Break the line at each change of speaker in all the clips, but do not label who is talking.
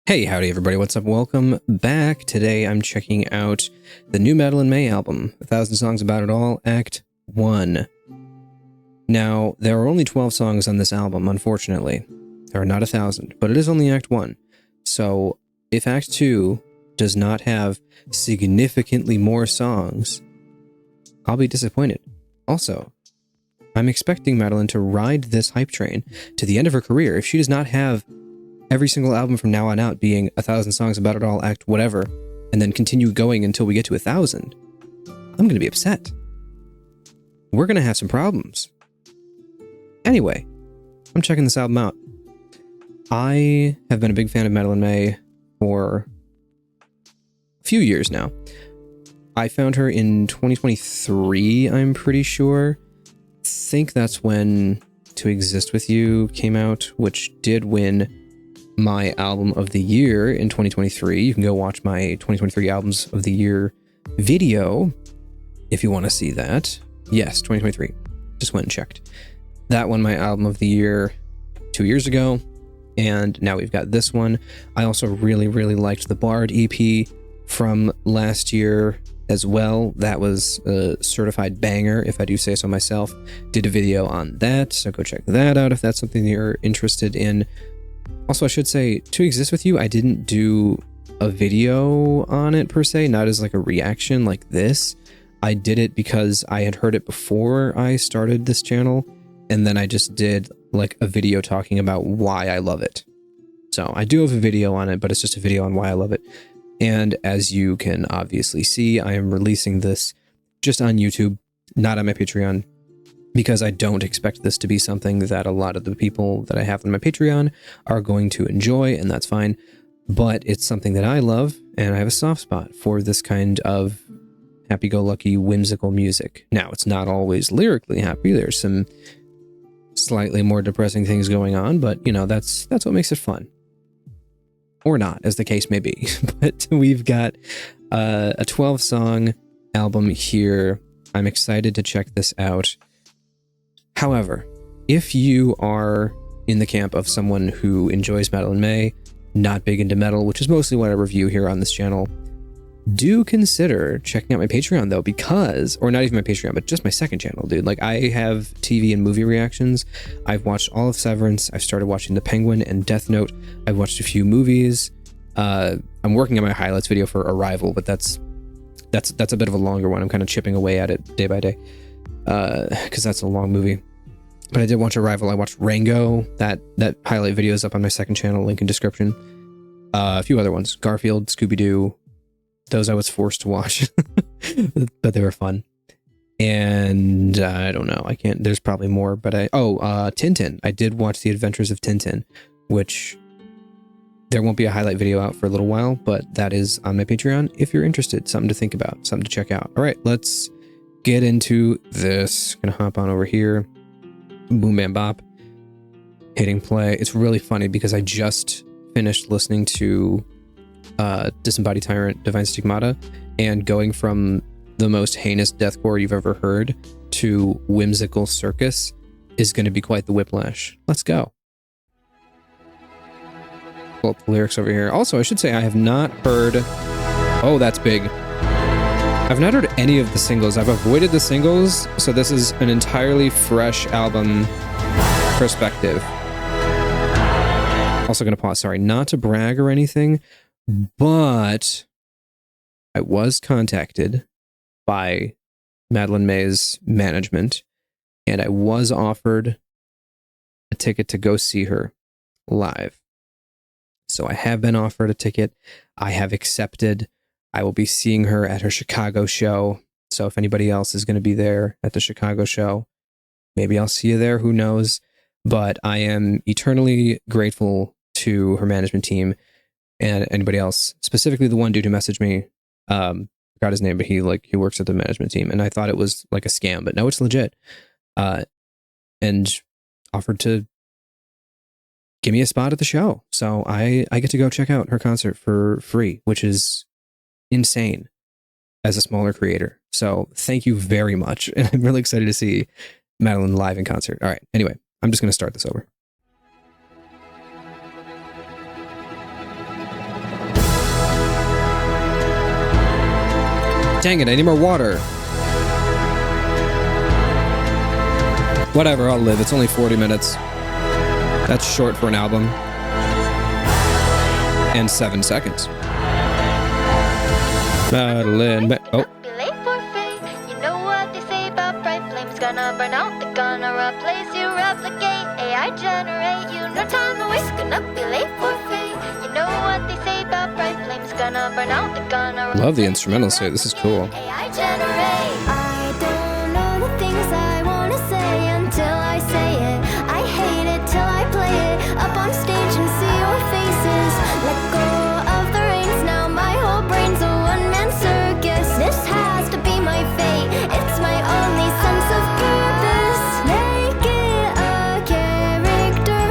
Hey, howdy everybody, what's up? Welcome back. Today I'm checking out the new Madilyn May album, 1,000 Songs About It All, Act 1. Now, there are only 12 songs on this album, unfortunately. There are not 1,000, but it is only Act 1. So, if Act 2 does not have significantly more songs, I'll be disappointed. Also, I'm expecting Madilyn to ride this hype train to the end of her career. If she does not have every single album from now on out being 1,000 songs about it all, act whatever, and then continue going until we get to 1,000, I'm going to be upset. We're going to have some problems. Anyway, I'm checking this album out. I have been a big fan of Madilyn May for a few years now. I found her in 2023, I'm pretty sure. I think that's when To Exist With You came out, which did win my album of the year in 2023. You can go watch my 2023 albums of the year video if you want to see that. Yes, 2023. Just went and checked. That won my album of the year 2 years ago, and now we've got this one. I also really liked the Bard EP from last year as well. That was a certified banger, if I do say so myself. Did a video on that, so go check that out if that's something you're interested in. Also, I should say, To Exist With You, I didn't do a video on it per se, not as like a reaction like this. I did it because I had heard it before I started this channel, and then I just did like a video talking about why I love it. So I do have a video on it, but it's just a video on why I love it. And as you can obviously see, I am releasing this just on YouTube, not on my Patreon, because I don't expect this to be something that a lot of the people that I have on my Patreon are going to enjoy, and that's fine. But it's something that I love, and I have a soft spot for this kind of happy-go-lucky, whimsical music. Now, it's not always lyrically happy. There's some slightly more depressing things going on, but, you know, that's what makes it fun. Or not, as the case may be. But we've got a 12-song album here. I'm excited to check this out. However, if you are in the camp of someone who enjoys Madilyn May, not big into metal, which is mostly what I review here on this channel, do consider checking out my Patreon though, because, or not even my Patreon, but just my second channel, dude. Like, I have TV and movie reactions. I've watched all of Severance. I've started watching The Penguin and Death Note. I've watched a few movies. I'm working on my highlights video for Arrival, but that's a bit of a longer one. I'm kind of chipping away at it day by day, because that's a long movie. But I did watch Arrival. I watched Rango. That highlight video is up on my second channel, link in description. A few other ones. Garfield, Scooby-Doo. Those I was forced to watch. But they were fun. And I don't know. I can't. There's probably more. But Tintin. I did watch The Adventures of Tintin, which there won't be a highlight video out for a little while, but that is on my Patreon if you're interested. Something to think about. Something to check out. All right, let's get into this. Gonna hop on over here. Boom, bam, bop. Hitting play. It's really funny because I just finished listening to Disembodied Tyrant, Divine Stigmata, and going from the most heinous deathcore you've ever heard to whimsical circus is going to be quite the whiplash. Let's go. Pull up the lyrics over here. Also, I should say I have not heard... Oh, that's big. I've not heard any of the singles. I've avoided the singles, so this is an entirely fresh album perspective. Also going to pause, sorry, not to brag or anything, but I was contacted by Madilyn May's management, and I was offered a ticket to go see her live. So I have been offered a ticket. I have accepted. I will be seeing her at her Chicago show. So if anybody else is going to be there at the Chicago show, maybe I'll see you there. Who knows? But I am eternally grateful to her management team and anybody else, specifically the one dude who messaged me. Forgot his name, but he works at the management team, and I thought it was like a scam, but no, it's legit. And offered to give me a spot at the show. So I get to go check out her concert for free, which is insane as a smaller creator. So thank you very much. And I'm really excited to see Madilyn live in concert. All right. Anyway, I'm just going to start this over. Dang it, I need more water. Whatever, I'll live. It's only 40 minutes. That's short for an album. And 7 seconds. Madilyn. Oh.
You know what they say about bright flames. Gonna burn out, they're gonna replace you, replicate, AI generate you. No time to waste, gonna be late for fate. You know what they say about bright flames. Gonna burn out, they're gonna
love the instrumentals here. This is cool.
AI generate. I don't know the things I wanna say until I say it. I hate it till I play it up on stage and see your faces. Let go of the reins now, my whole brain's a one-man circus. This has to be my fate, it's my only sense of purpose. Make it a character.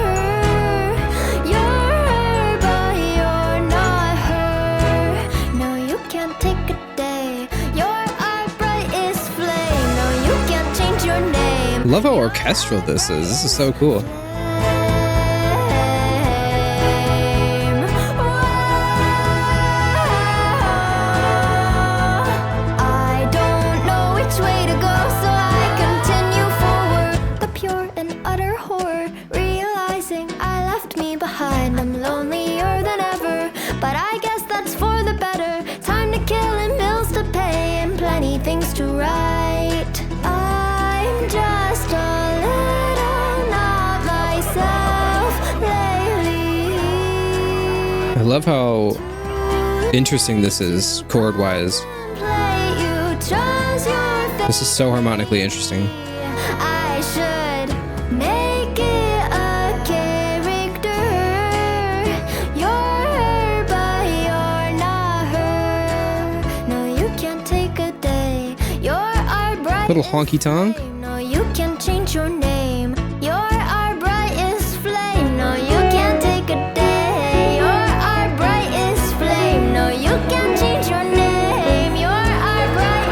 You're her, but you're not her. No, you can't take a day. Your eye bright is flame. No, you can't change your name.
Love how orchestral this is. This is so cool.
I don't know which way to go, so I continue forward. The pure and utter horror, realizing I left me behind. I'm lonelier than ever, but I guess that's for the better. Time to kill and bills to pay and plenty things to write. I'm just a little not myself lately.
I love how interesting this is, chord-wise. This is so harmonically interesting.
I should make it a character. You're her, but you're not her. No, you can't take a day. You're our bright.
Little honky tonk.
No, you can't change your name. You're our brightest flame. No, you can't take a day. You're our brightest flame. No, you can't change your name. You're our brightest.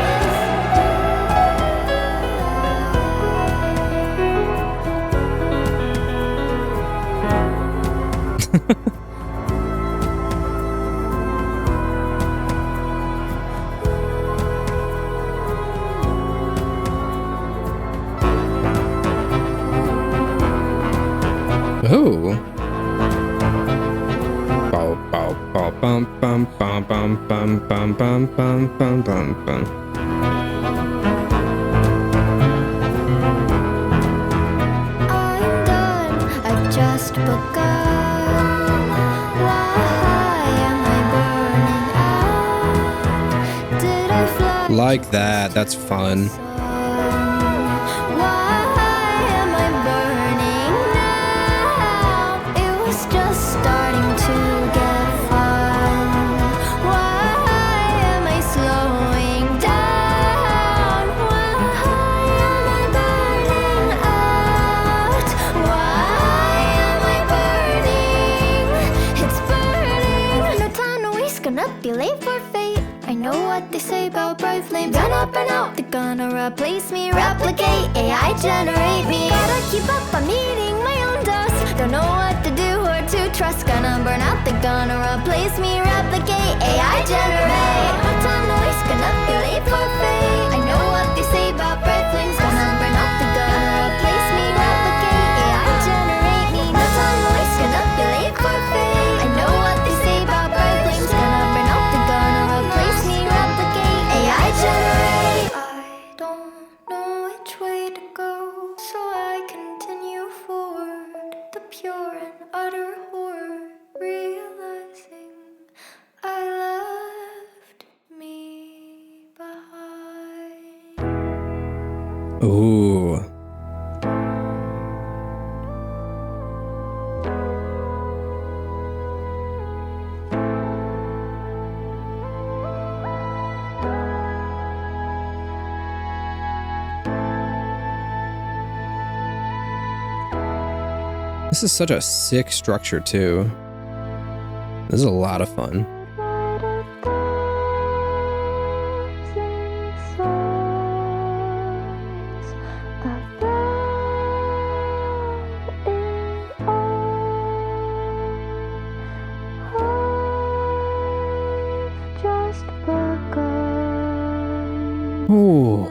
Oh. Bow, bow, bow, bum, bum, bum, bum, bum, bum, bum, bum, bum, bum, bum.
I'm done, I've just begun. Why am I burning out? Did I fly?
Like that. That's fun.
Why am I burning now? It was just starting to get fun. Why am I slowing down? Why am I burning out? Why am I burning? It's burning. No time to waste, gonna be late for fate. I know what they say about bright flames. Gonna burn out, they're gonna replace me, replicate, AI generate me. Gotta keep up, I'm eating my own dust. Don't know what to do or to trust. Gonna burn out, they're gonna replace me, replicate, AI generate. No time to waste, gonna be late for fate. I know what they say about bright flames. Gonna burn out, they're gonna replace me, replicate, AI generate me. No time to waste, gonna be late for fate. I know what they say about bright flames. Gonna burn out, they're gonna replace me, replicate, AI generate. I don't know which way to go, so I continue forward. The pure and utter horror, realizing I left me behind.
Ooh. This is such a sick structure, too. This is a lot of fun.
Just begun.
Oh.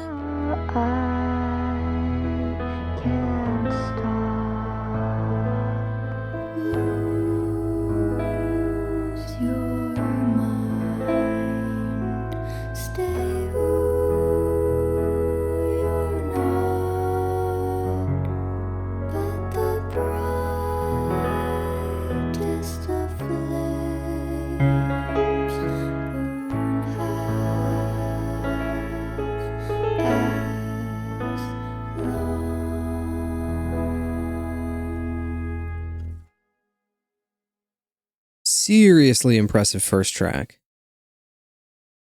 Seriously impressive first track.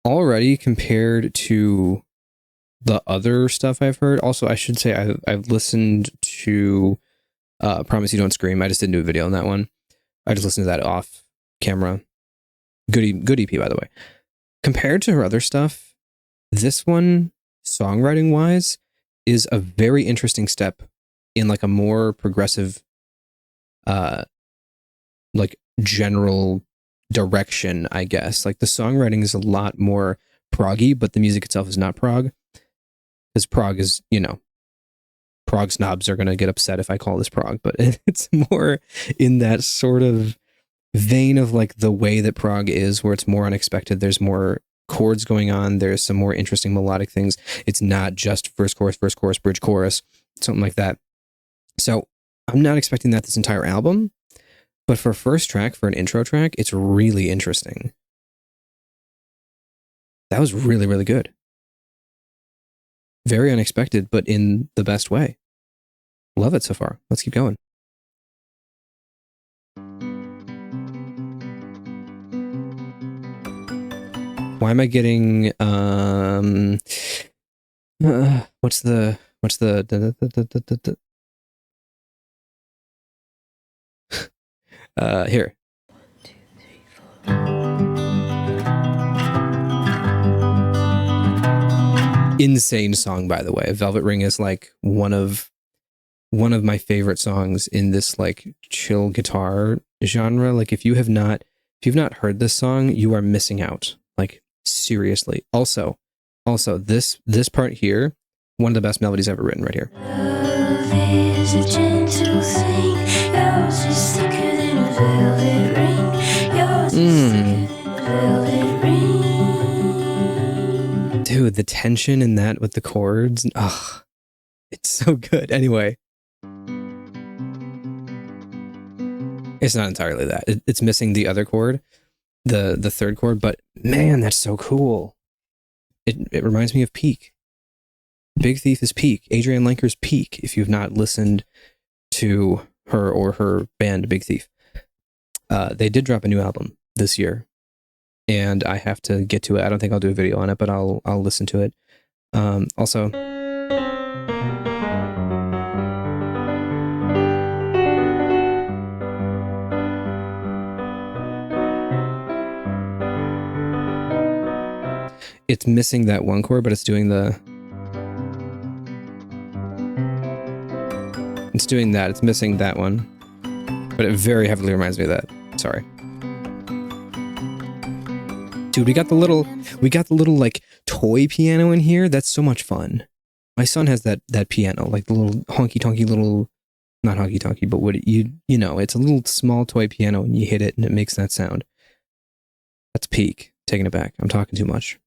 Already compared to the other stuff I've heard. Also, I should say I've listened to Promise You Don't Scream. I just didn't do a video on that one. I just listened to that off camera. Good EP, by the way. Compared to her other stuff, this one, songwriting wise, is a very interesting step in like a more progressive like general direction, I guess. Like the songwriting is a lot more proggy, but the music itself is not prog. Because prog is, you know, prog snobs are going to get upset if I call this prog, but it's more in that sort of vein of like the way that prog is, where it's more unexpected. There's more chords going on. There's some more interesting melodic things. It's not just verse, chorus, bridge, chorus, something like that. So I'm not expecting that this entire album, but for a first track, for an intro track, it's really interesting. That was really, really good. Very unexpected, but in the best way. Love it so far. Let's keep going. Why am I getting what's the here. 1, 2, 3, 4. Insane song, by the way. Velvet Ring is like one of my favorite songs in this like chill guitar genre. Like if you've not heard this song, you are missing out. Like seriously. Also this part here, one of the best melodies ever written right here. Love is a gentle thing. Yours is thicker than a velvet ring. Yours is thicker than a velvet ring. Dude, the tension in that with the chords. Ugh. It's so good. Anyway. It's not entirely that. It's missing the other chord, the third chord, but man, that's so cool. It reminds me of Peak. Big Thief is Peak. Adrienne Lenker's Peak, if you've not listened to her or her band Big Thief. They did drop a new album this year, and I have to get to it. I don't think I'll do a video on it, but I'll listen to it. Also, it's missing that one chord, but it's doing that. It's missing that one, but it very heavily reminds me of that. Sorry. Dude, we got the little like toy piano in here. That's so much fun. My son has that piano, like the little honky-tonky little, not honky-tonky, but what you know, it's a little small toy piano and you hit it and it makes that sound. That's Peak. Taking it back. I'm talking too much.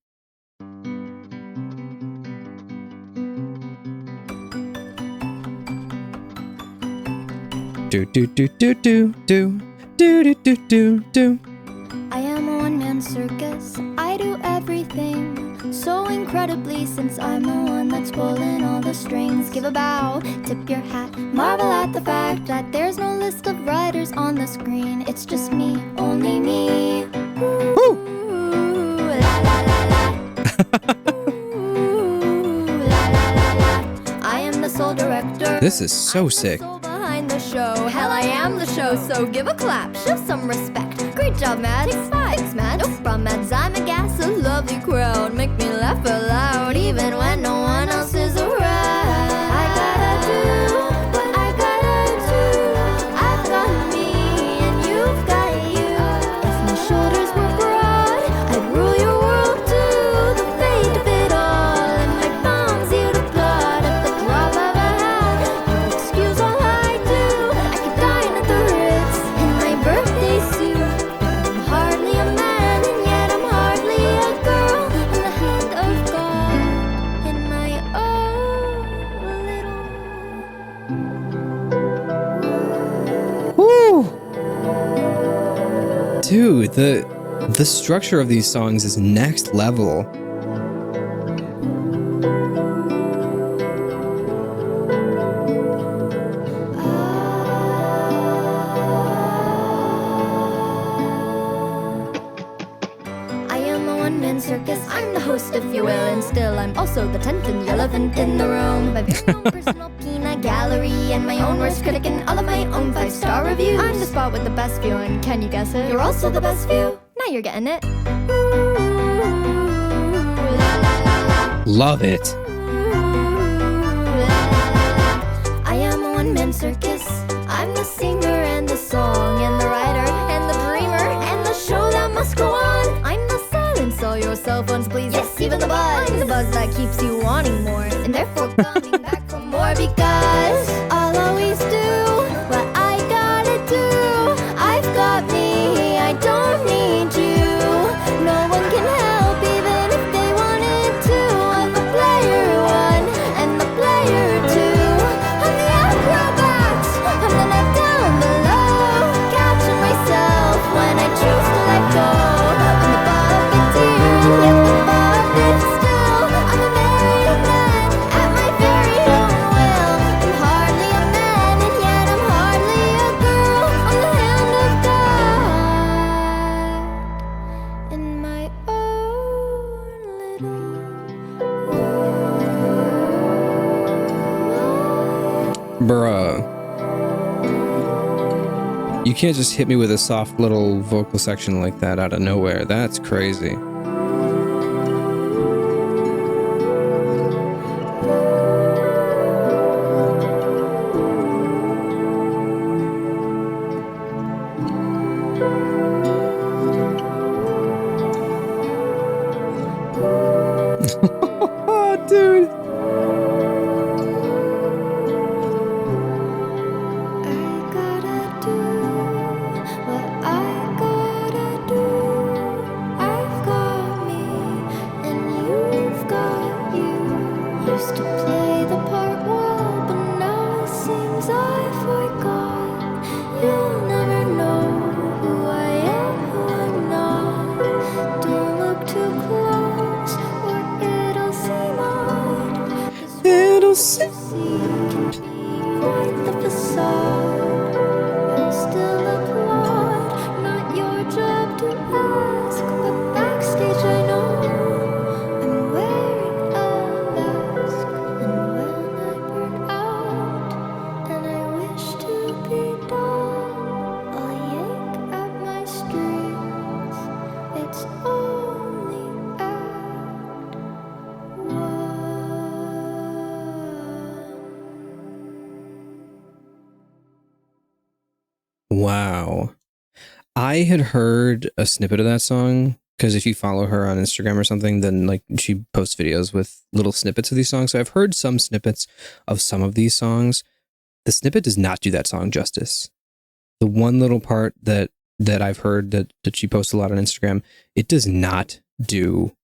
Do do do do do do do do do do do.
I am a one-man circus. I do everything so incredibly, since I'm the one that's pulling all the strings. Give a bow, tip your hat, marvel at the fact that there's no list of writers on the screen. It's just me, only me. Ooh, ooh, la la la la. Ooh, la la la la. I am the sole director.
This is so sick.
The show. Hell, I am the show, so give a clap, show some respect. Great job, Mads. Thanks, Mads. No problem, Mads. I'm a gas, a lovely crowd. Make me laugh aloud, even when no one else is around. I gotta do what I gotta do. I've got me, and you've got you. If my shoulders were broad, I'd rule your world too. The fate of it all in
Dude, the structure of these songs is next level.
I am a one-man circus, I'm the host if you will, and still I'm also the 10th and the 11th in the room. My very own personal peanut gallery and my own worst critic and all of my own 5-star reviews. I'm the spot with the best view, and can you guess it? You're also the best view. Now you're getting it.
Love it.
I am a one-man circus. I'm the singer and the song and the writer and the dreamer and the show that must go on. I'm the silence all your cell phones, please. Yes, even the buzz. I'm the buzz that keeps you wanting more and therefore coming back for more, because I'll always do what I gotta do. I've got me, I don't need you. No one can help even if they wanted to. I'm the player one and the player two. I'm the acrobat, I'm the net down below, catching myself when I choose to let go. I'm the puppeteer, yet the puppet still. I'm a marionette at my very own will. I'm hardly a man and yet I'm hardly a girl. I'm the hand of God in my own little world.
Bruh. You can't just hit me with a soft little vocal section like that out of nowhere. That's crazy. Dude.
I gotta do what I gotta do. I've got me and you've got you. Used to play the part well, but now it seems I forgot. You'll never know who I am, who I'm not. Don't look too close or it'll seem odd. 'Cause
It'll seem
can be quite the facade. You'll still applaud, not your job to ask. But backstage I know I'm wearing a mask. And when I burn out and I wish to be done, I'll yank at my strings. It's only act one.
Wow. I had heard a snippet of that song because if you follow her on Instagram or something, then like she posts videos with little snippets of these songs. So I've heard some snippets of some of these songs. The snippet does not do that song justice. The one little part that I've heard that she posts a lot on Instagram, it does not do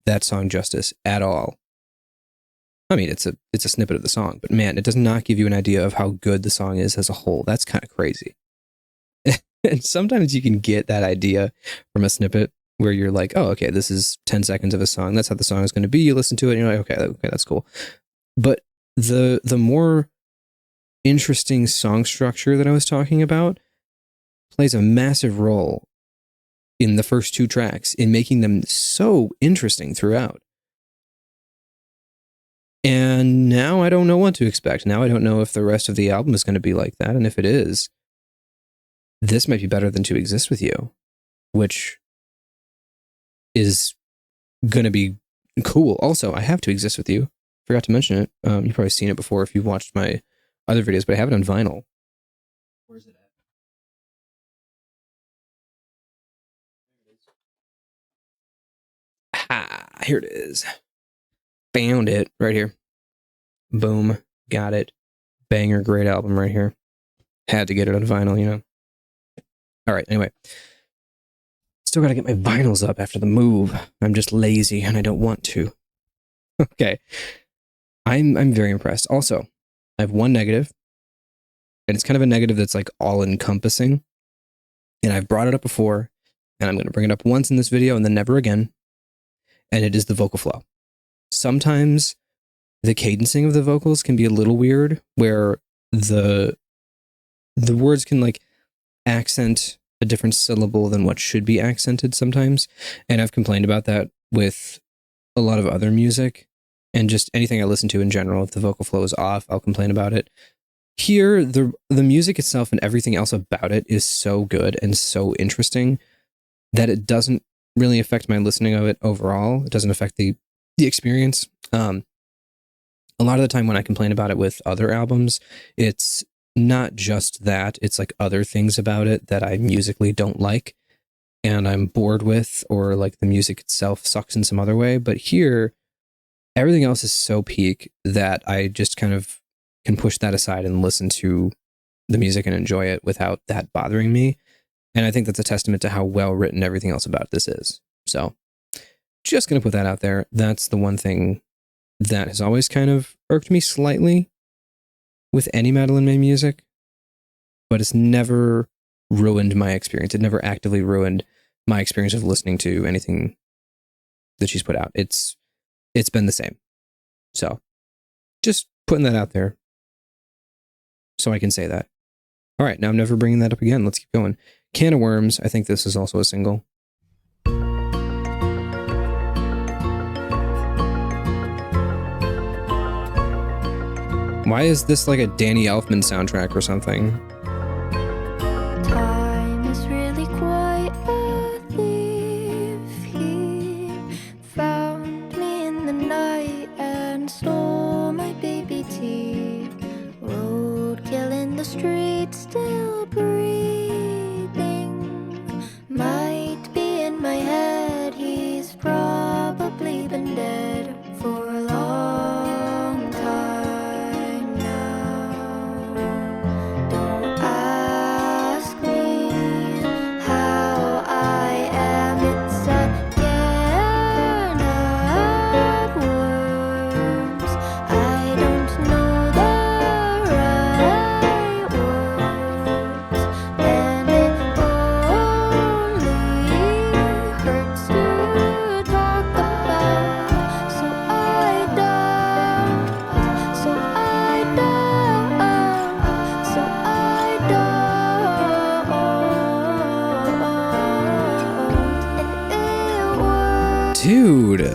that song justice at all. I mean, it's a snippet of the song, but man, it does not give you an idea of how good the song is as a whole. That's kind of crazy. And sometimes you can get that idea from a snippet where you're like, oh, okay, this is 10 seconds of a song. That's how the song is going to be. You listen to it and you're like, okay, that's cool. But the more interesting song structure that I was talking about plays a massive role in the first two tracks in making them so interesting throughout. And now I don't know what to expect. Now I don't know if the rest of the album is going to be like that. And if it is, this might be better than To Exist With You, which is going to be cool. Also, I have To Exist With You. Forgot to mention it. You've probably seen it before if you've watched my other videos, but I have it on vinyl. Where's it at? Ha! Here it is. Found it right here. Boom. Got it. Banger, great album right here. Had to get it on vinyl, you know. All right, anyway. Still got to get my vinyls up after the move. I'm just lazy and I don't want to. Okay. I'm very impressed. Also, I have one negative, and it's kind of a negative that's like all encompassing. And I've brought it up before, and I'm going to bring it up once in this video and then never again, and it is the vocal flow. Sometimes the cadencing of the vocals can be a little weird, where the words can like accent a different syllable than what should be accented sometimes, and I've complained about that with a lot of other music, and just anything I listen to in general. If the vocal flow is off, I'll complain about it. Here, the music itself and everything else about it is so good and so interesting that it doesn't really affect my listening of it overall. It doesn't affect the experience. A lot of the time when I complain about it with other albums, it's not just that, it's like other things about it that I musically don't like and I'm bored with, or like the music itself sucks in some other way. But here, everything else is so peak that I just kind of can push that aside and listen to the music and enjoy it without that bothering me. And I think that's a testament to how well written everything else about this is. So just going to put that out there. That's the one thing that has always kind of irked me slightly with any Madilyn May music, but it's never ruined my experience. It never actively ruined my experience of listening to anything that she's put out. It's been the same. So just putting that out there so I can say that. All right, now I'm never bringing that up again. Let's keep going. Can of Worms. I think this is also a single. Why is this like a Danny Elfman soundtrack or something?
Time is really quite a thief. He found me in the night and stole my baby teeth. Roadkill in the street, still breathing. Might be in my head, he's probably been dead for a long time now. Don't ask me how I am, it's a can of worms. I don't know the right words, and it only hurts to talk about. So I don't, so I don't, so I don't, and it works.
Dude.
Till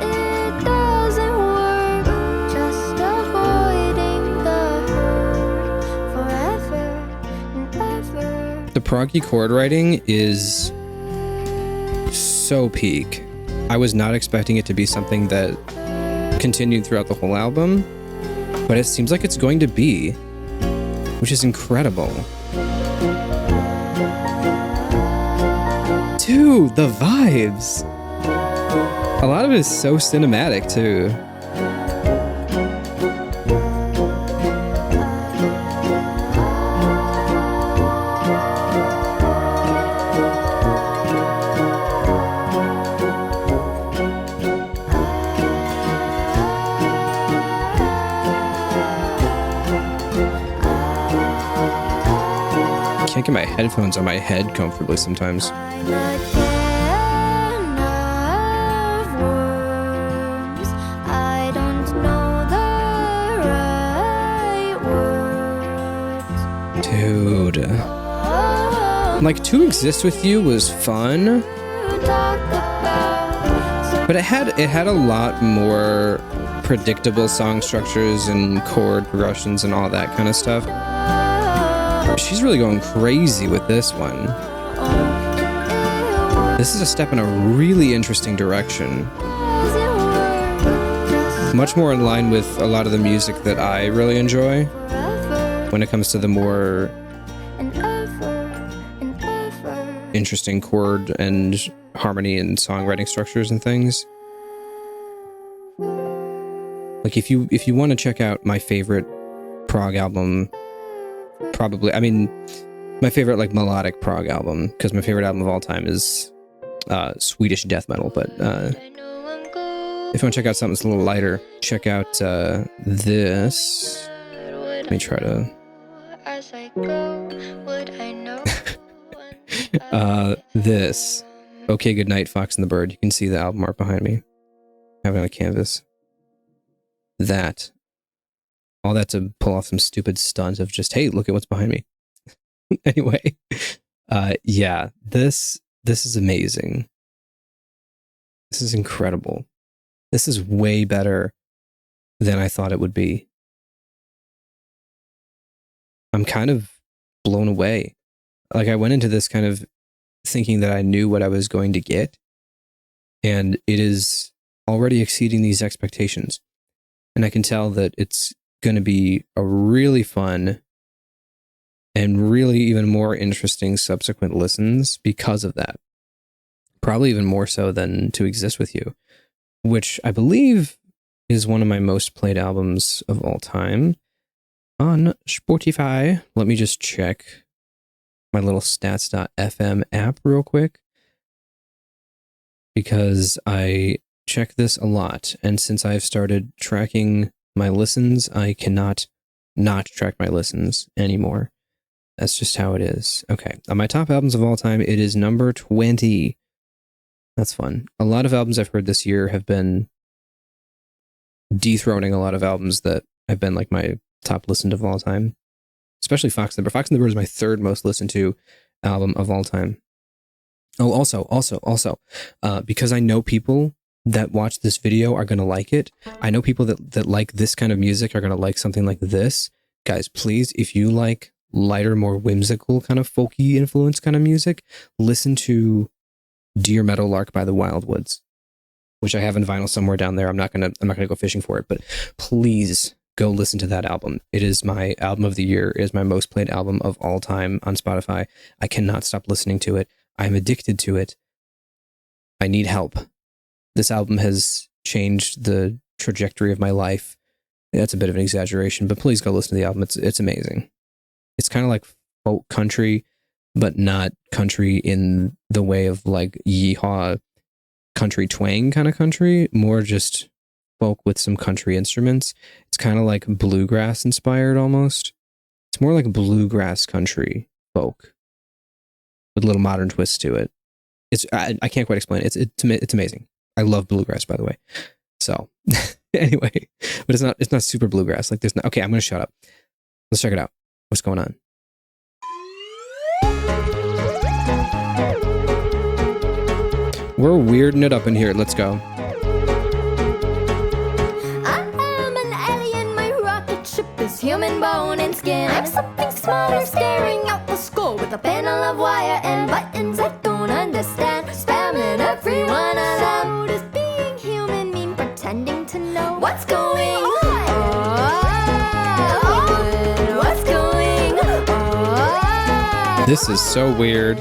it doesn't work, just avoiding the hurt forever and ever.
The proggy chord writing is so peak. I was not expecting it to be something that continued throughout the whole album, but it seems like it's going to be, which is incredible. Dude, the vibes. A lot of it is so cinematic too. Can't get my headphones on my head comfortably sometimes.
I'm a can of worms. I don't know the right words.
Dude.
Oh,
Like, To Exist With You was fun,
talk about.
but it had a lot more predictable song structures and chord progressions and all that kind of stuff. She's really going crazy with this one. This is a step in a really interesting direction. Much more in line with a lot of the music that I really enjoy when it comes to the more interesting chord and harmony and songwriting structures and things. Like if you want to check out my favorite prog album, probably, I mean, my favorite like melodic prog album, because my favorite album of all time is Swedish death metal, but if you want to check out something that's a little lighter, check out this. Let me try to This. Okay, Goodnight, Fox and the Bird. You can see the album art behind me. I have it on a canvas. That. All that to pull off some stupid stunt of just, hey, look at what's behind me. Anyway. Yeah, this is amazing. This is incredible. This is way better than I thought it would be. I'm kind of blown away. Like, I went into this kind of thinking that I knew what I was going to get, and it is already exceeding these expectations. And I can tell that it's going to be a really fun and really even more interesting subsequent listens because of that. Probably even more so than To Exist With You, which I believe is one of my most played albums of all time on Spotify. Let me just check my little stats.fm app real quick, because I check this a lot. And since I've started tracking my listens, I cannot not track my listens anymore. That's just how it is. Okay, on my top albums of all time, it is number 20. That's fun. A lot of albums I've heard this year have been dethroning a lot of albums that have been like my top listened of all time. Especially Fox and the Bird. Fox and the Bird is my third most listened to album of all time. Oh, also, because I know people that watch this video are going to like it. I know people that like this kind of music are going to like something like this. Guys, please, if you like lighter, more whimsical kind of folky influence kind of music, listen to Dear Meadowlark by the Wildwoods, which I have in vinyl somewhere down there. I'm not gonna go fishing for it, but please go listen to that album. It is my album of the year. It is my most played album of all time on Spotify. I cannot stop listening to it. I'm addicted to it. I need help. This album has changed the trajectory of my life. That's a bit of an exaggeration, but please go listen to the album. It's amazing. It's kind of like folk country, but not country in the way of like yeehaw country twang kind of country, more just folk with some country instruments. It's kind of like bluegrass inspired almost. It's more like bluegrass country folk with a little modern twist to it. I can't quite explain it. It's amazing. I love bluegrass, by the way. So anyway, but it's not super bluegrass. Like there's not, okay, I'm going to shut up. Let's check it out. What's going on? We're weirding it up in here. Let's go.
I am an alien, my rocket ship is human bone and skin. I'm something smaller, staring out the skull with a panel of wire and buttons I don't understand. Spamming every one of them. Does being human mean pretending to know what's going on? What's going on?
This is so weird.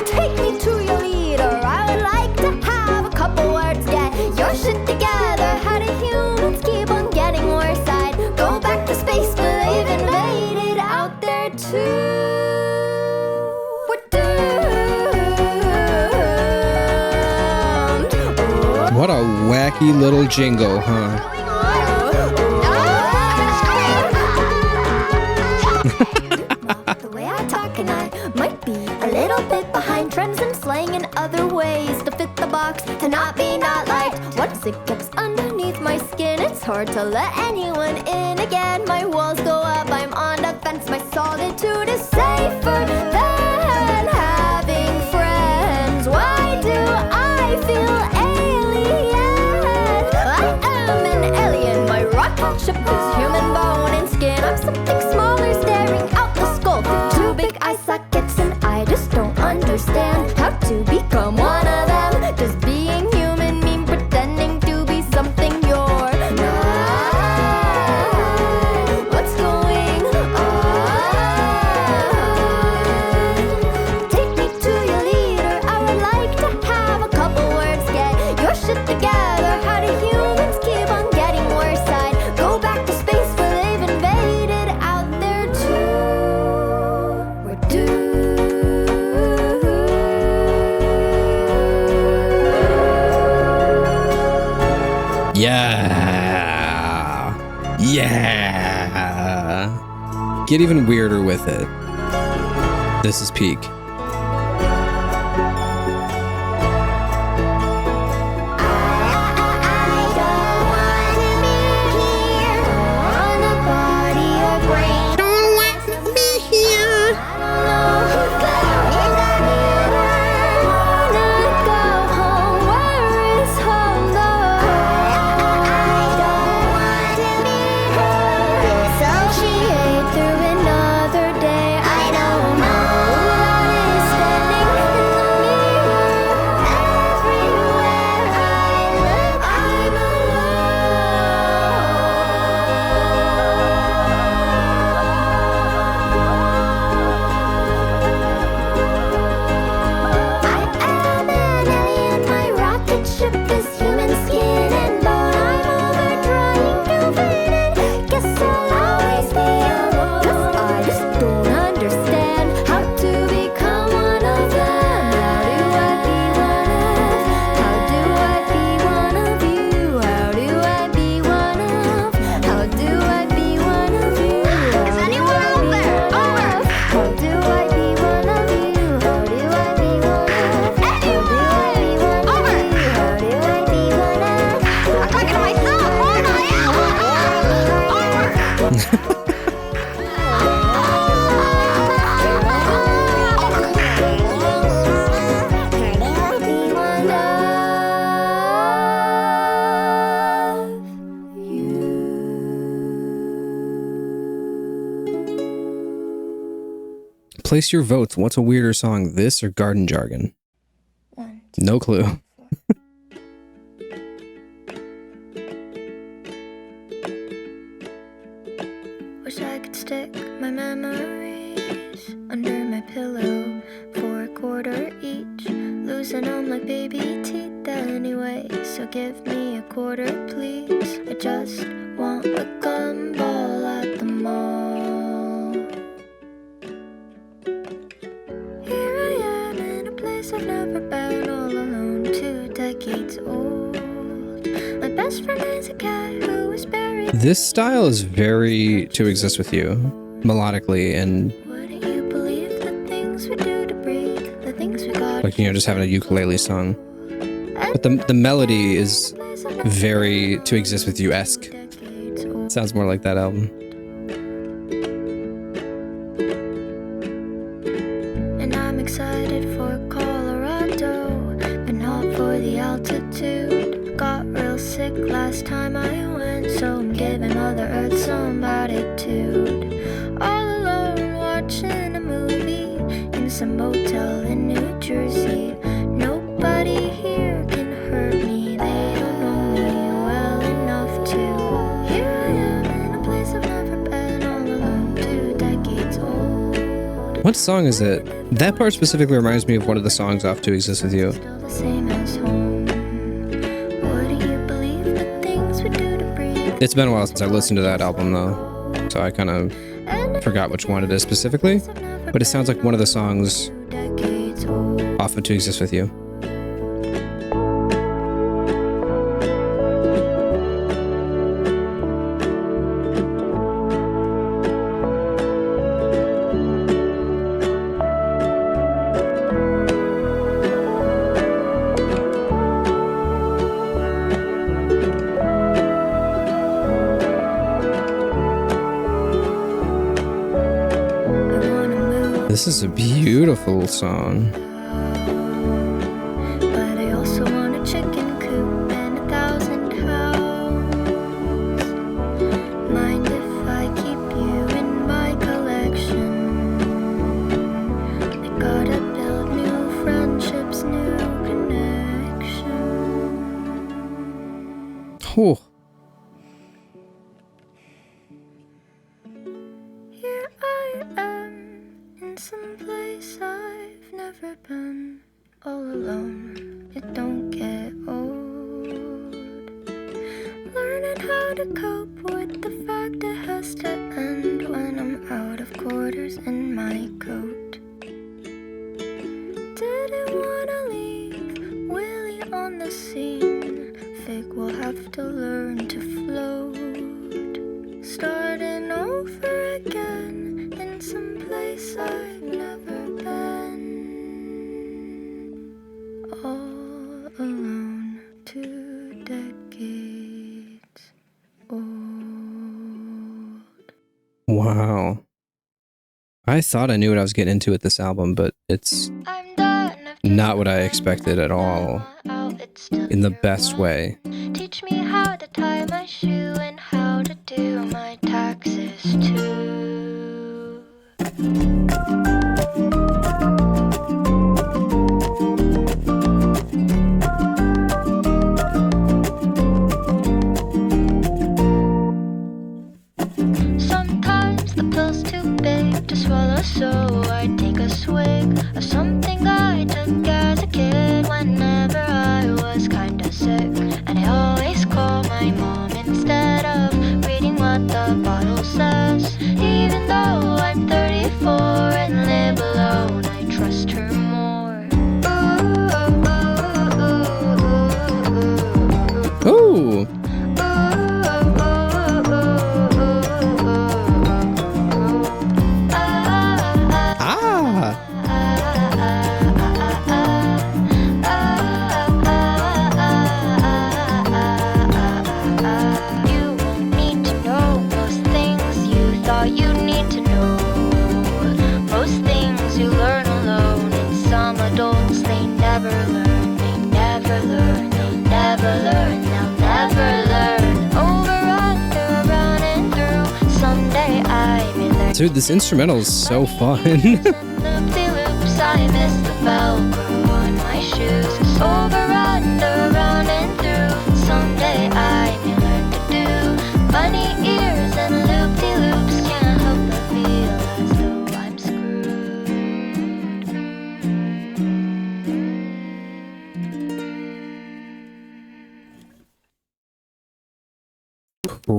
Take me to your leader. I would like to have a couple words. Get your shit together. How do humans keep on getting worse? I'd go back to space, but they've invaded out there too. We're doomed.
What a wacky little jingle, huh?
The way I talk and I might be a little bit behind trends and slang in other ways to fit the box, to not be not liked. Once it gets underneath my skin, it's hard to let anyone in again. My walls go up, I'm on defense. My solitude is safer than having friends. Why do I feel alien? I am an alien. My rocket ship is human bone and skin. I'm something smaller, staring out the skull through two big eye sockets, and I just don't understand how to become one of them. Does being human mean pretending to be something you're not? What's going on? Take me to your leader. I would like to have a couple words. Get your shit together. How do humans keep on getting worse? I'd go back to space, but they've invaded out there too. We're doomed.
Yeah. Get even weirder with it. This is peak. Place your votes. What's a weirder song, this or Garden Jargon? No clue.
Wish I could stick my memories under my pillow for a quarter each. Losing them like baby teeth anyway, so give me a quarter please. I just want a gumball at the mall. Here I am in a place I've never been, all alone, 2 decades old. My best friend is a cat who was buried.
This style is very To Exist With You, melodically, and
Wouldn't you believe the things we do to breathe, the things we got,
like, you know, just having a ukulele song. But the melody is very To Exist With You-esque. Sounds more like that album.
And I'm excited for Colorado, but not for the altitude. Got real sick last time I went, so I'm giving Mother Earth some attitude. All alone watching a movie in some motel in New Jersey. Nobody here can hurt me, they don't know me well enough to. Here I am in a place I've never been, all alone, 2 decades old.
What song is it? That part specifically reminds me of one of the songs off To Exist With You.
Still the same as home. Wouldn't you believe the things we do to breathe?
It's been a while since I listened to that album, though, so I kind of forgot which one it is specifically, but it sounds like one of the songs
Decades old.
off of To Exist With You.
I wanna move,
This is a beautiful song.
but I also want a chicken coop and 1,000 hounds. Mind if I keep you in my collection? I gotta build new friendships, new connections.
Oh,
Here I am in some place I've never been, all alone. It don't get old. Learning how to cope with the fact it has to end when I'm out of quarters in my coat. Didn't wanna leave Willie on the scene. Fig will have to learn to float. Starting over again in some place I've never been. All alone, 2 decades old.
wow. I thought I knew what I was getting into with this album, but it's
I'm done.
not what I expected at all, in the best way.
Teach me how to tie my shoe and how to do my taxes too. Sometimes the pill's too big to swallow, so I take a swig of something I took as a kid whenever I was kinda sick. And I always call my mom instead of reading what the bottle says. Even though I'm 34 and live alone, I trust her more.
Ooh, ah,
You won't need to know most things you thought you'd need to know. Most things you learn alone, and some adults, they never learn. They never learn, they never learn, they'll never learn. Over, under, around and through, someday I may learn.
dude, this instrumental is so fun.
Some I miss the Velcro on my shoes. So veranda, round and through. Someday I may learn to do bunny ears and loop-de-loops. Can't help but feel as though I'm screwed.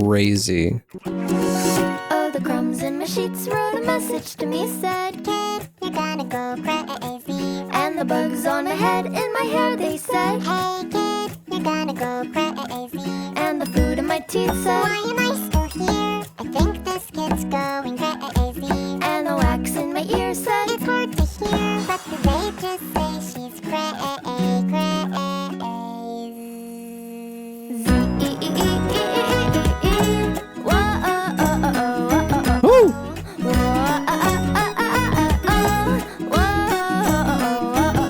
Crazy.
Oh, the crumbs in my sheets wrote a message to me, said, kid, you're gonna go crazy. And the bugs on my head, in my hair, they said, hey kid, you're gonna go crazy. And the food in my teeth said, why am I still here? I think this kid's going crazy. And the wax in my ear said, it's hard to hear, but they just say she's crazy.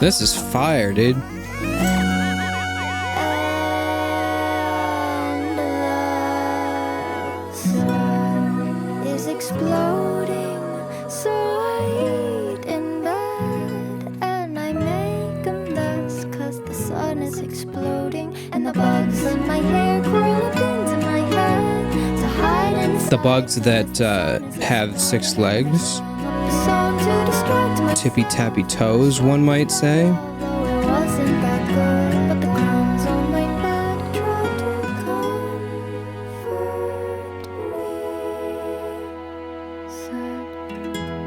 This is fire, dude.
And the sun is exploding, so I eat in bed and I make a mess, 'cause the sun is exploding and the bugs in my hair crawl up into my head to hide inside.
The bugs that have 6 legs, tippy tappy toes, one might say.
Though it wasn't that good, but the crumbs on my bed tried to comfort me. Said,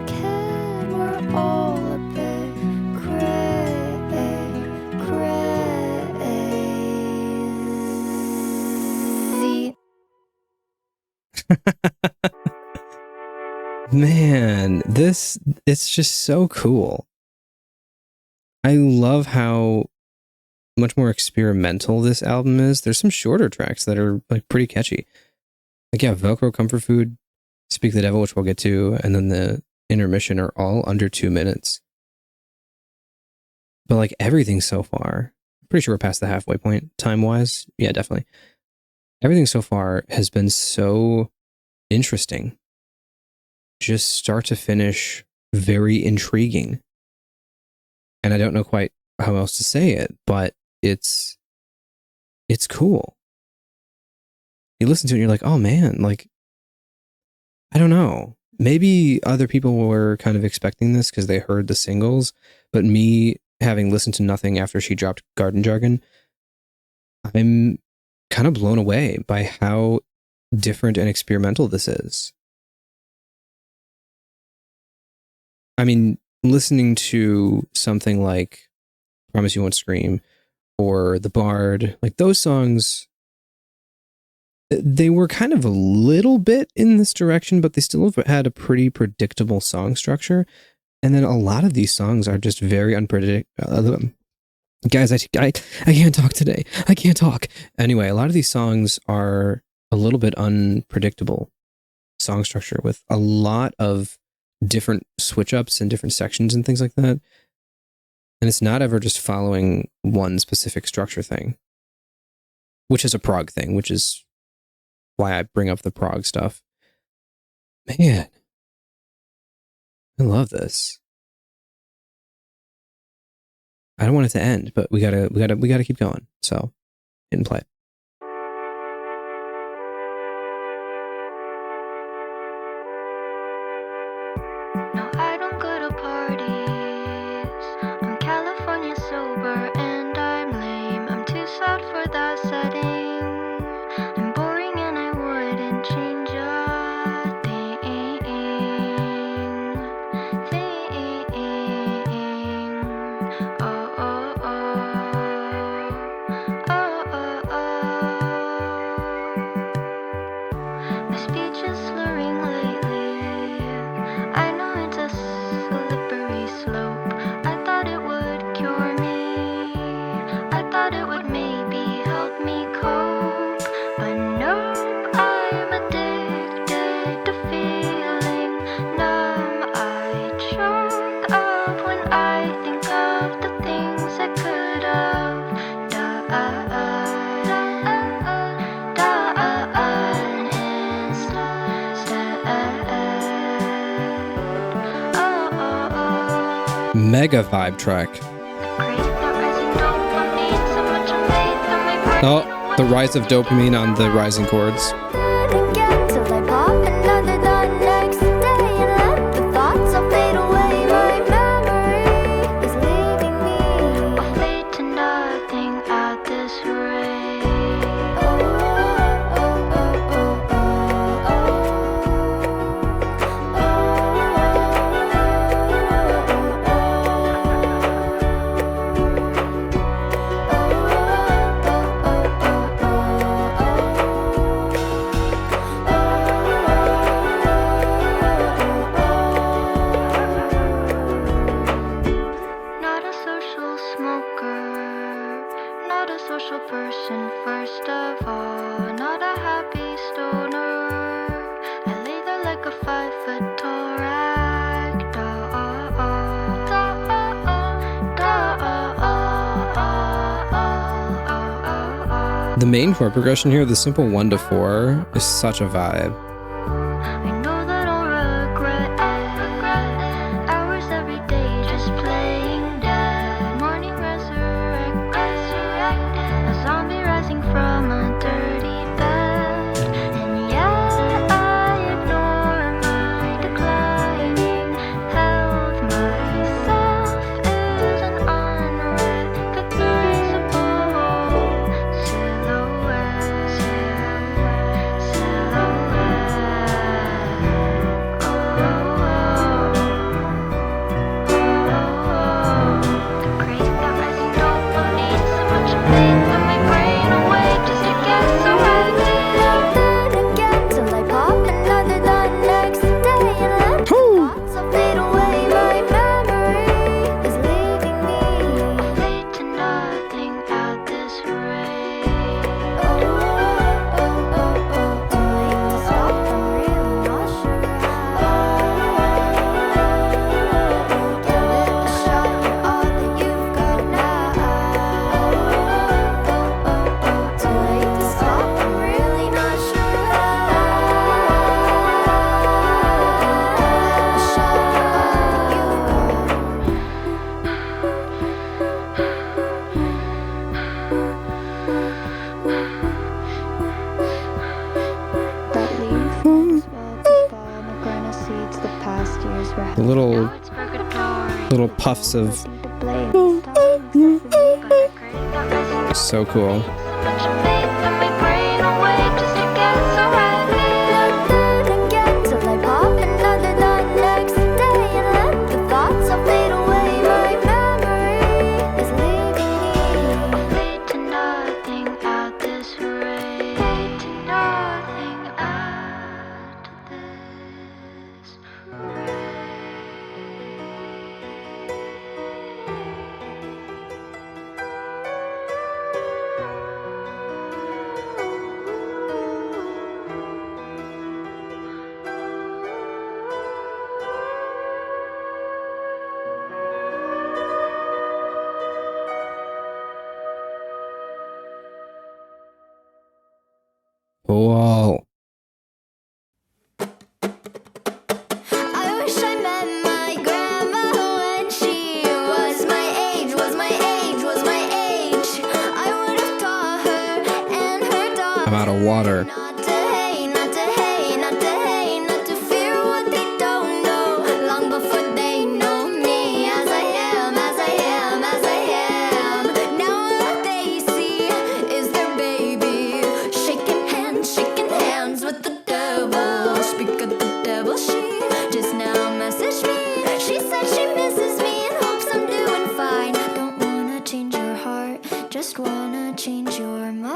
kid, we're all a bit crazy.
Man, it's just so cool. I love how much more experimental this album is. There's some shorter tracks that are like pretty catchy. Like, yeah, Velcro, Comfort Food, Speak the Devil, which we'll get to, and then the intermission are all under 2 minutes. But like everything so far, I'm pretty sure we're past the halfway point time-wise. Yeah, definitely. Everything so far has been so interesting. Just start to finish, very intriguing. And I don't know quite how else to say it, but it's cool. You listen to it and you're like, oh man, like, I don't know. Maybe other people were kind of expecting this because they heard the singles, but me, having listened to nothing after she dropped Garden Jargon, I'm kind of blown away by how different and experimental this is. I mean, listening to something like Promise You Won't Scream or The Bard, like those songs, they were kind of a little bit in this direction, but they still had a pretty predictable song structure. And then a lot of these songs are just very unpredictable. Guys, I can't talk today. I can't talk. Anyway, a lot of these songs are a little bit unpredictable song structure with a lot of different switch ups and different sections and things like that. And it's not ever just following one specific structure thing, which is a prog thing, which is why I bring up the prog stuff. Man, I love this. I don't want it to end, but we gotta keep going. So, hit and play.
No, I don't go to parties. I'm California sober and I'm lame. I'm too sad for that setting. I'm boring and I wouldn't change a thing. Oh, oh, oh. Oh, oh, oh. My speech is slurring lately. I know it's a slippery slope. I thought it would cure me. I thought it would maybe help me cope.
Mega vibe track. Oh, the rise of dopamine on the rising chords. The main chord progression here, the simple 1 to 4, is such a vibe.
I know that I'll regret hours every day just playing dead. Morning resurrect, a zombie rising from a dirty bed. And yeah, I ignore my declining health. Myself is an unrecognizable
little puffs of so cool. Wow.
I wish I met my grandma when she was my age, was my age, was my age. I would have taught her and her daughter
I'm out of water.
not to hate, not to hate, not to hate, not to fear what they don't know. Long before they know me as I am, as I am, as I am. Now what they see is their baby shaking hands with the devil. Speak of the devil, she just now messaged me. She said she misses me and hopes I'm doing fine. Don't wanna change your heart, just wanna change your mind.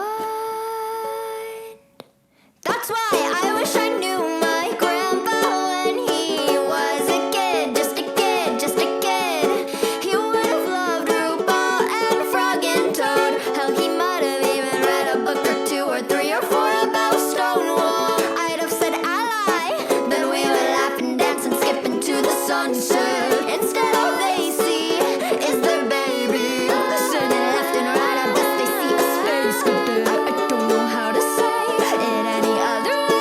That's why I wish I knew my grandpa when he was a kid, just a kid, just a kid. He would have loved RuPaul and Frog and Toad. Hell, he might have even read a book or 2 or 3 or 4 about Stonewall. I'd have said ally, then we would laugh and dance and skip into the sunset. Instead, all they see is their baby sinning left and right. I guess they see a space cadet. I don't know how to say it any other way.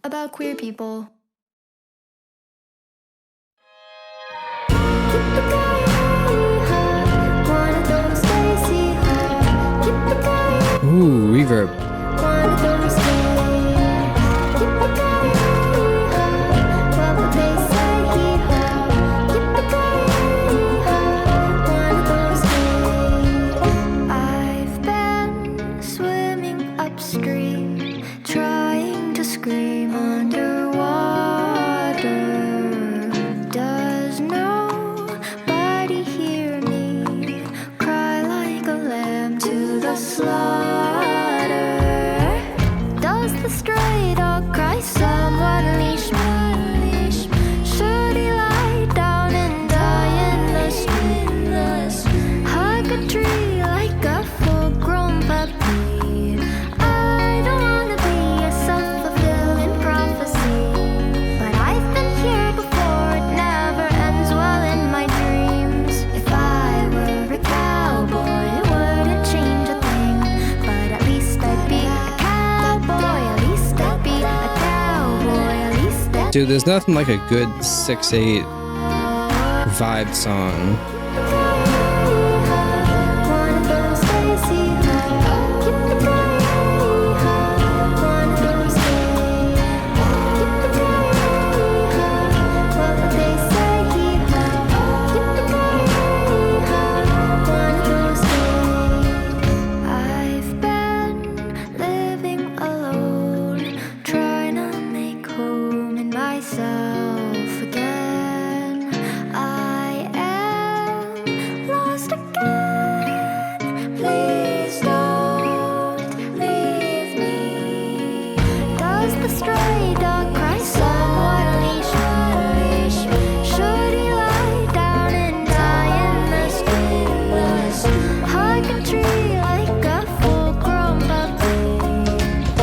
about queer people.
Ooh, reverb.
I've been swimming upstream, trying to scream underwater. Does nobody hear me cry like a lamb to the slaughter? Does the stray dog cry, someone leash me? Should he lie down and die in the street? Hug a tree like a full-grown puppy. I don't wanna be a self-fulfilling prophecy, but I've been here before, it never ends well in my dreams. If I were a cowboy, it wouldn't change a thing, but at least I'd be a cowboy, at least I'd be a cowboy, at least I'd
Dude, there's nothing like a good 6/8 vibe song.
I've been living alone, trying to make home in myself again. I am lost again. Please don't leave me. Does the stray dog cry, someone leash me? Should he lie down and die in the street? Hug a tree like a full-grown puppy. I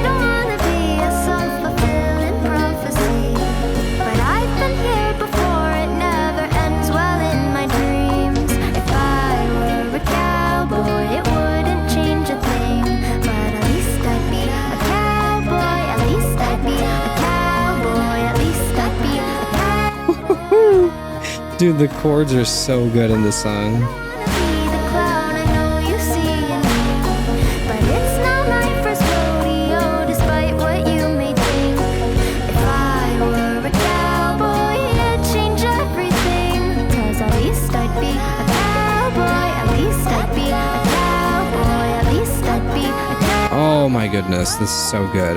don't wanna be a self-fulfilling prophecy, but I've been here before, it never ends well in my dreams. If I were a cowboy, it wouldn't change a thing, but at least I'd be a cowboy, at least I'd be a cowboy, at least I'd be a cowboy.
Dude, the chords are so good in this song.
Wanna be the clown I know you see in me, but it's not my first rodeo, despite what you may think. If I were a cowboy, it'd change everything, 'cause at least I'd be a cowboy, at least I'd be a cowboy, at least I'd be a cowboy.
Oh my goodness, this is so good.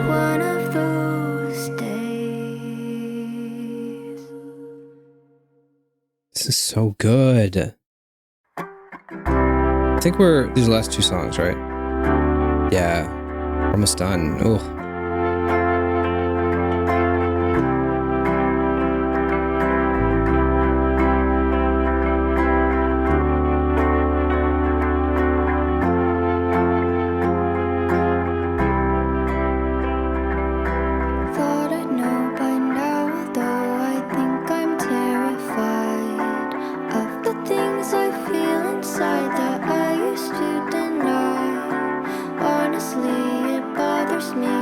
One of those days.
This is so good. I think we're these last two songs, right? Yeah. Almost done. Oh.
Thought I'd know by now, though I think I'm terrified of the things I feel inside that I used to deny. Honestly, it bothers me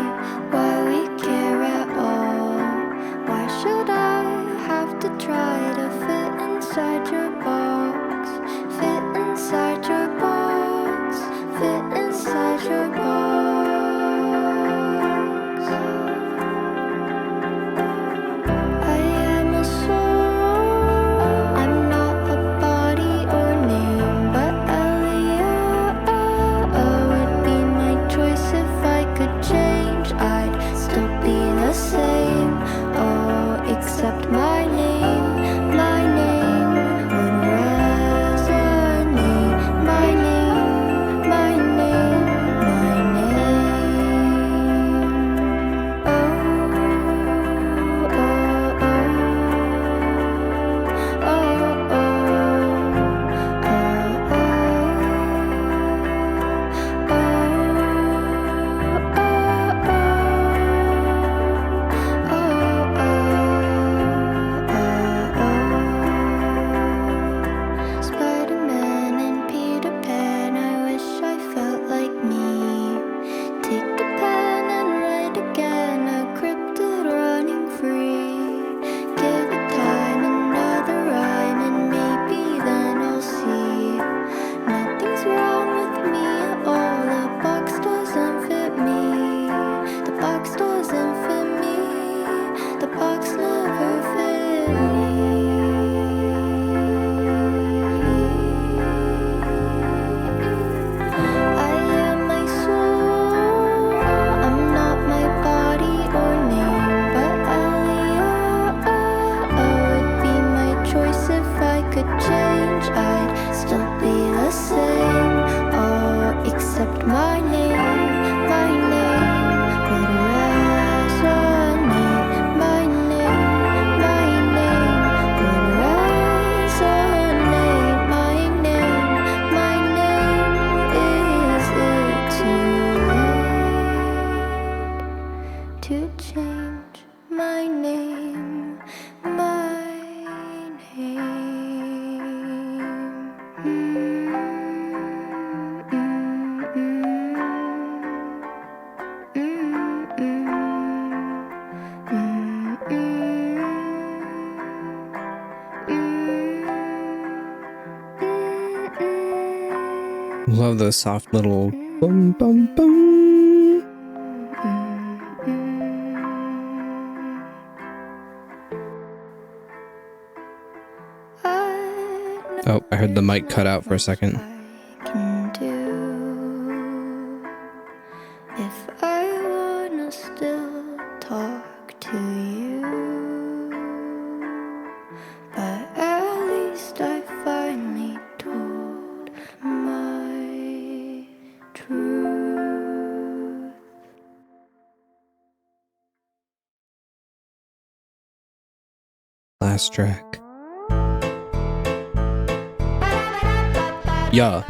love those soft little bum bum bum. Oh, I heard the mic cut out for a second.
If I wanna still talk to you, but at least I finally told my truth.
Last track. Yeah.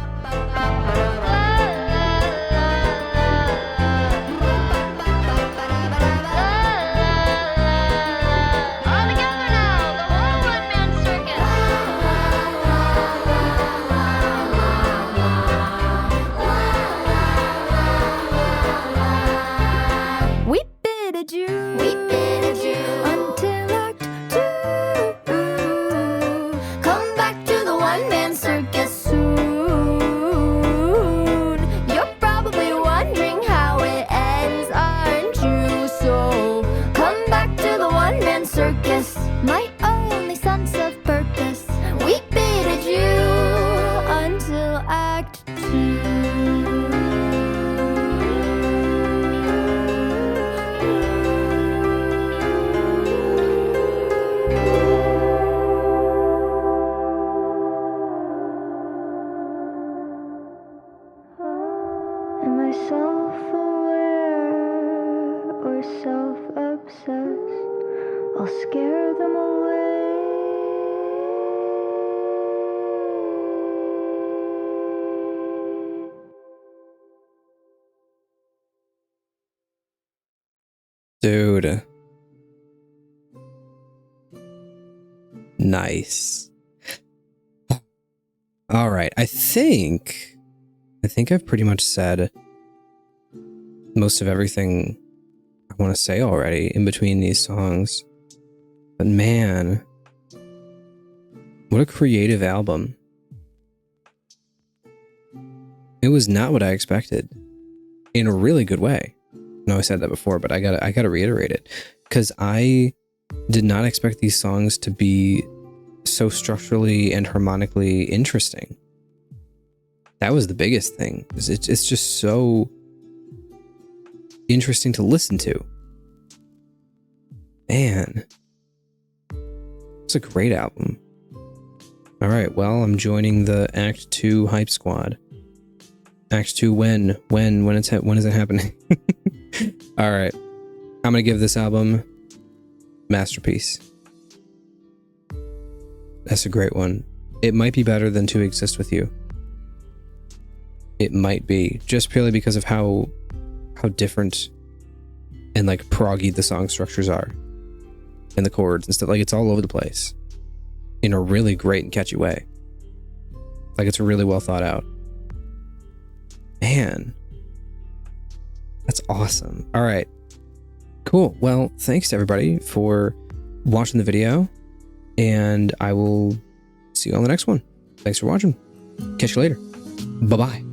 Am I self-aware or self-obsessed? I'll scare them away. Dude. Nice. All right. I think I've pretty much said most of everything I want to say already in between these songs. But man, what a creative album. It was not what I expected in a really good way. I know I said that before, but I gotta reiterate it, because I did not expect these songs to be so structurally and harmonically interesting. That was the biggest thing. It's just so interesting to listen to. Man, it's a great album. All right, well, I'm joining the Act 2 hype squad. Act 2 when is it happening? All right, I'm gonna give this album masterpiece. That's a great one. It might be better than To Exist With You. It might be, just purely because of how different and like proggy the song structures are, and the chords and stuff. Like, it's all over the place in a really great and catchy way. Like, it's really well thought out. Man, that's awesome. All right, cool. Well, thanks to everybody for watching the video, and I will see you on the next one. Thanks for watching. Catch you later. Bye-bye.